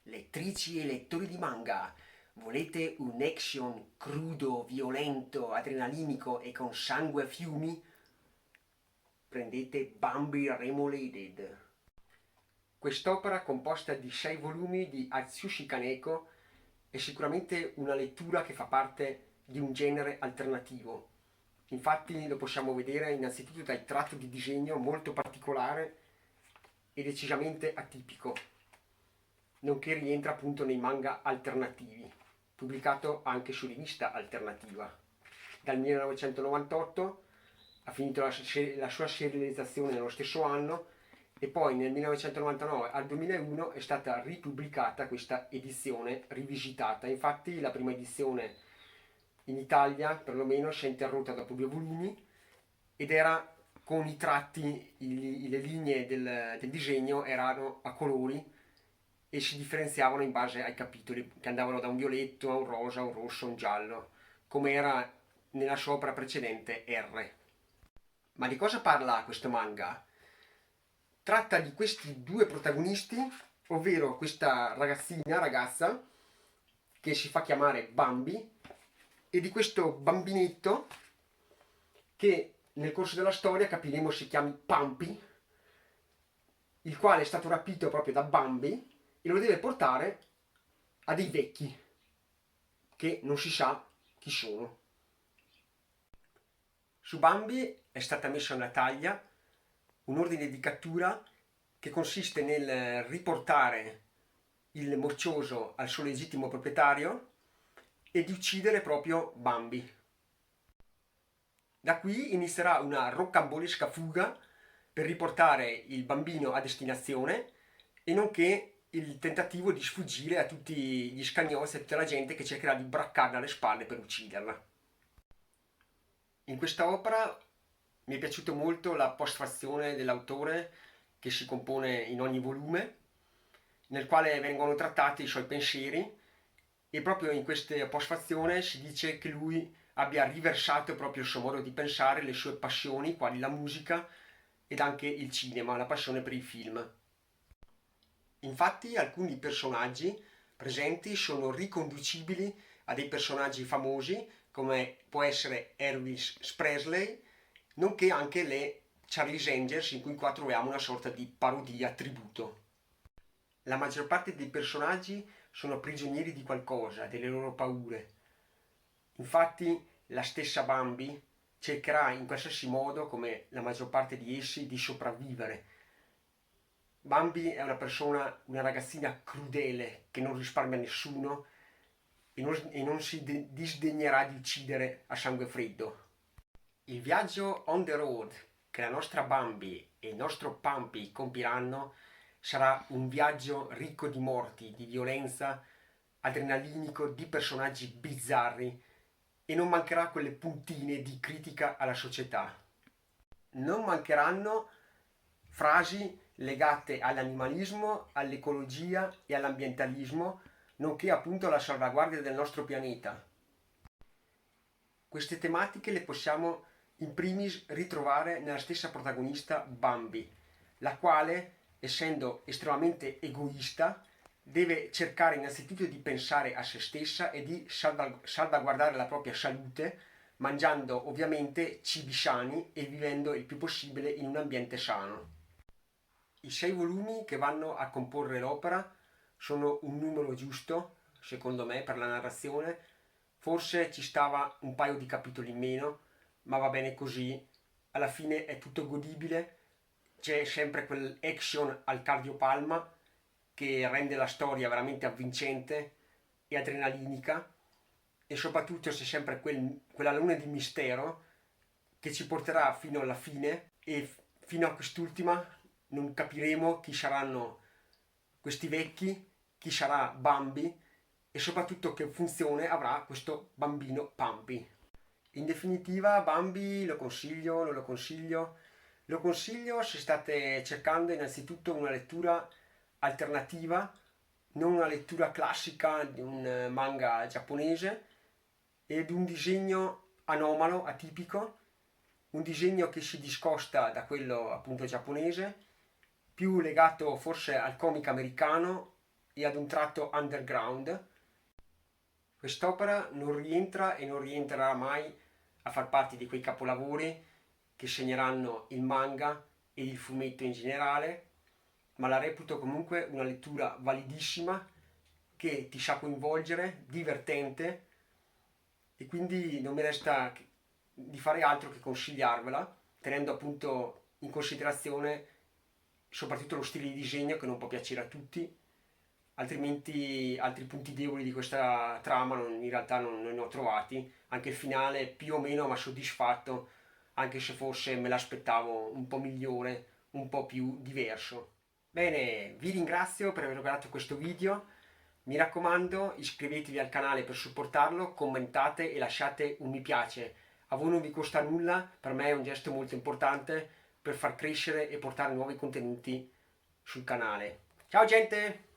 Lettrici e lettori di manga, volete un action crudo, violento, adrenalinico e con sangue a fiumi? Prendete Bambi Remoladed. Quest'opera, composta di 6 volumi di Atsushi Kaneko, è sicuramente una lettura che fa parte di un genere alternativo. Infatti lo possiamo vedere innanzitutto dal tratto di disegno molto particolare e decisamente atipico, nonché rientra appunto nei manga alternativi, pubblicato anche su rivista alternativa. Dal 1998 ha finito la sua serializzazione nello stesso anno e poi nel 1999 al 2001 è stata ripubblicata questa edizione rivisitata. Infatti la prima edizione in Italia perlomeno si è interrotta dopo 2 volumi ed era con i tratti, le linee del disegno erano a colori e si differenziavano in base ai capitoli che andavano da un violetto a un rosa, un rosso, un giallo, come era nella sua opera precedente R. Ma di cosa parla questo manga? Tratta di questi due protagonisti, ovvero questa ragazza che si fa chiamare Bambi e di questo bambinetto che nel corso della storia capiremo si chiami Pampi, il quale è stato rapito proprio da Bambi e lo deve portare a dei vecchi che non si sa chi sono. Su Bambi è stata messa una taglia, un ordine di cattura che consiste nel riportare il moccioso al suo legittimo proprietario e di uccidere proprio Bambi. Da qui inizierà una rocambolesca fuga per riportare il bambino a destinazione e nonché il tentativo di sfuggire a tutti gli scagnozzi e a tutta la gente che cercherà di braccarla alle spalle per ucciderla. In questa opera mi è piaciuto molto la postfazione dell'autore che si compone in ogni volume, nel quale vengono trattati i suoi pensieri e proprio in questa postfazione si dice che lui abbia riversato proprio il suo modo di pensare, le sue passioni, quali la musica ed anche il cinema, la passione per i film. Infatti alcuni personaggi presenti sono riconducibili a dei personaggi famosi come può essere Elvis Presley, nonché anche le Charlie's Angels in cui qua troviamo una sorta di parodia tributo. La maggior parte dei personaggi sono prigionieri di qualcosa, delle loro paure. Infatti la stessa Bambi cercherà in qualsiasi modo, come la maggior parte di essi, di sopravvivere. Bambi è una persona, una ragazzina crudele che non risparmia nessuno e non si disdegnerà di uccidere a sangue freddo. Il viaggio on the road che la nostra Bambi e il nostro Pampi compiranno sarà un viaggio ricco di morti, di violenza, adrenalinico, di personaggi bizzarri e non mancherà quelle puntine di critica alla società. Non mancheranno frasi legate all'animalismo, all'ecologia e all'ambientalismo, nonché appunto alla salvaguardia del nostro pianeta. Queste tematiche le possiamo in primis ritrovare nella stessa protagonista Bambi, la quale, essendo estremamente egoista, deve cercare innanzitutto di pensare a se stessa e di salvaguardare la propria salute, mangiando ovviamente cibi sani e vivendo il più possibile in un ambiente sano. I 6 volumi che vanno a comporre l'opera sono un numero giusto, secondo me, per la narrazione. Forse ci stava un paio di capitoli in meno, ma va bene così. Alla fine è tutto godibile. C'è sempre quell'action al cardiopalma che rende la storia veramente avvincente e adrenalinica. E soprattutto c'è sempre quell'alone di mistero che ci porterà fino alla fine e fino a quest'ultima non capiremo chi saranno questi vecchi, chi sarà Bambi e soprattutto che funzione avrà questo bambino Pampi. In definitiva, Bambi lo consiglio, non lo consiglio? Lo consiglio se state cercando innanzitutto una lettura alternativa, non una lettura classica di un manga giapponese ed un disegno anomalo, atipico, un disegno che si discosta da quello appunto giapponese, più legato forse al comic americano e ad un tratto underground. Quest'opera non rientra e non rientrerà mai a far parte di quei capolavori che segneranno il manga e il fumetto in generale, ma la reputo comunque una lettura validissima che ti sa coinvolgere, divertente, e quindi non mi resta di fare altro che consigliarvela, tenendo appunto in considerazione soprattutto lo stile di disegno che non può piacere a tutti, altrimenti altri punti deboli di questa trama in realtà non ne ho trovati. Anche il finale più o meno mi ha soddisfatto, anche se forse me l'aspettavo un po' migliore, un po' più diverso. Bene, vi ringrazio per aver guardato questo video. Mi raccomando, iscrivetevi al canale per supportarlo, commentate e lasciate un mi piace. A voi non vi costa nulla, per me è un gesto molto importante per far crescere e portare nuovi contenuti sul canale. Ciao gente!